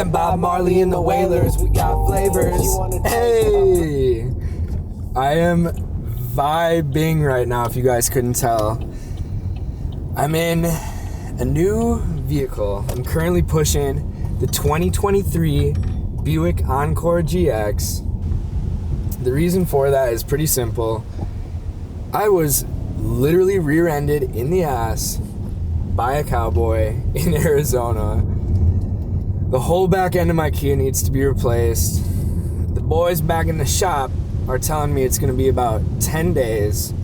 Them Bob Marley and the Wailers, we got flavors. Hey! I am vibing right now, if you guys couldn't tell. I'm in a new vehicle. I'm currently pushing the 2023 Buick Encore GX. The reason for that is pretty simple. I was literally rear-ended in the ass by a cowboy in Arizona. The whole back end of my Kia needs to be replaced. The boys back in the shop are telling me it's going to be about 10 days.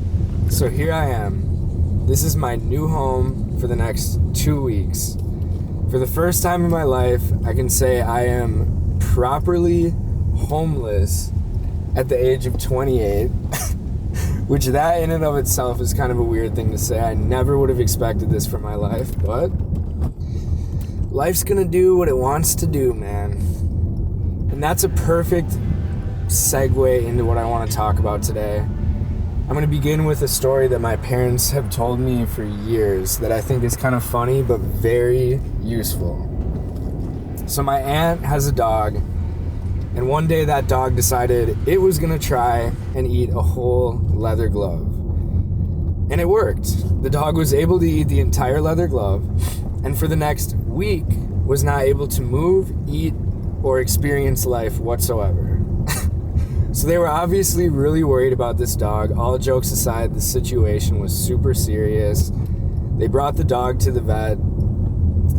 So here I am. This is my new home for the next 2 weeks. For the first time in my life, I can say I am properly homeless at the age of 28. Which that in and of itself is kind of a weird thing to say. I never would have expected this for my life, but life's gonna do what it wants to do, man. And that's a perfect segue into what I want to talk about today. I'm gonna begin with a story that my parents have told me for years that I think is kind of funny, but very useful. So my aunt has a dog, and one day that dog decided it was gonna try and eat a whole leather glove. And it worked. The dog was able to eat the entire leather glove, and for the next week was not able to move, eat, or experience life whatsoever. So they were obviously really worried about this dog. All jokes aside, the situation was super serious. They brought the dog to the vet.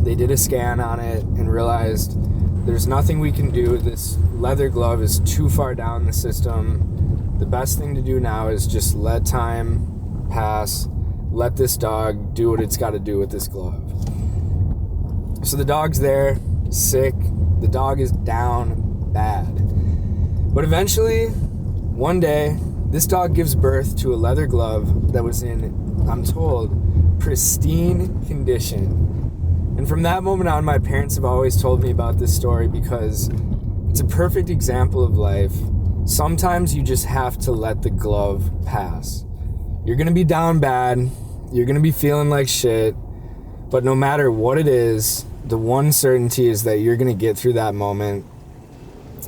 They did a scan on it and realized there's nothing we can do. This leather glove is too far down the system. The best thing to do now is just let time pass. Let this dog do what it's got to do with this glove. So the dog's there, sick. The dog is down bad. But eventually, one day, this dog gives birth to a leather glove that was in, I'm told, pristine condition. And from that moment on, my parents have always told me about this story because it's a perfect example of life. Sometimes you just have to let the glove pass. You're gonna be down bad, you're gonna be feeling like shit, but no matter what it is, the one certainty is that you're gonna get through that moment.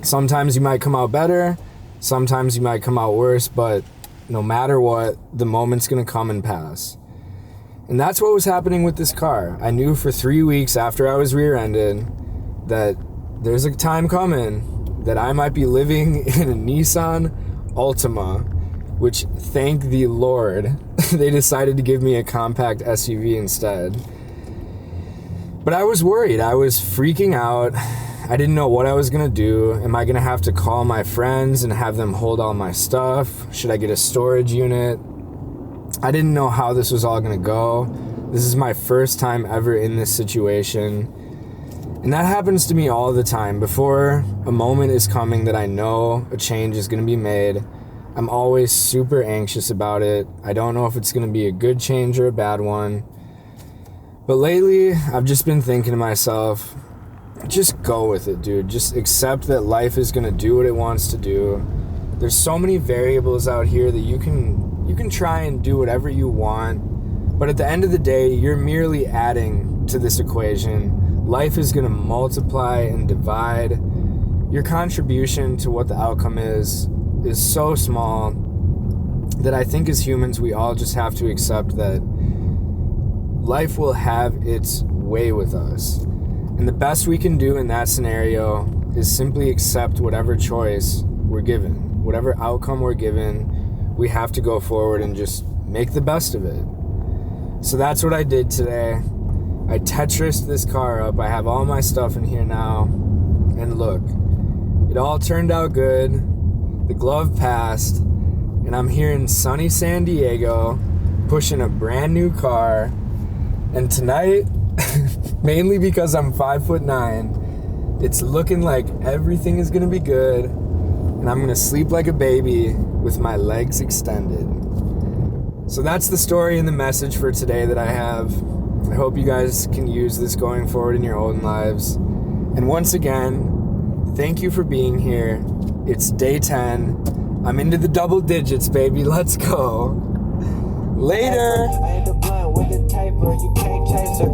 Sometimes you might come out better, sometimes you might come out worse, but no matter what, the moment's gonna come and pass. And that's what was happening with this car. I knew for 3 weeks after I was rear-ended that there's a time coming that I might be living in a Nissan Altima, which, thank the Lord, they decided to give me a compact SUV instead. But I was worried. I was freaking out. I didn't know what I was gonna do. Am I gonna have to call my friends and have them hold all my stuff? Should I get a storage unit? I didn't know how this was all gonna go. This is my first time ever in this situation. And that happens to me all the time. Before a moment is coming that I know a change is gonna be made, I'm always super anxious about it. I don't know if it's gonna be a good change or a bad one. But lately, I've just been thinking to myself, just go with it, dude. Just accept that life is gonna do what it wants to do. There's so many variables out here that you can try and do whatever you want, but at the end of the day, you're merely adding to this equation. Life is gonna multiply and divide. Your contribution to what the outcome is so small that I think as humans, we all just have to accept that life will have its way with us. And the best we can do in that scenario is simply accept whatever choice we're given, whatever outcome we're given. We have to go forward and just make the best of it. So that's what I did today. I Tetrised this car up. I have all my stuff in here now. And look, it all turned out good. The glove passed. And I'm here in sunny San Diego, pushing a brand new car. And tonight, mainly because I'm 5'9", it's looking like everything is gonna be good, and I'm gonna sleep like a baby with my legs extended. So that's the story and the message for today that I have. I hope you guys can use this going forward in your own lives. And once again, thank you for being here. It's day 10. I'm into the double digits, baby. Let's go. Later.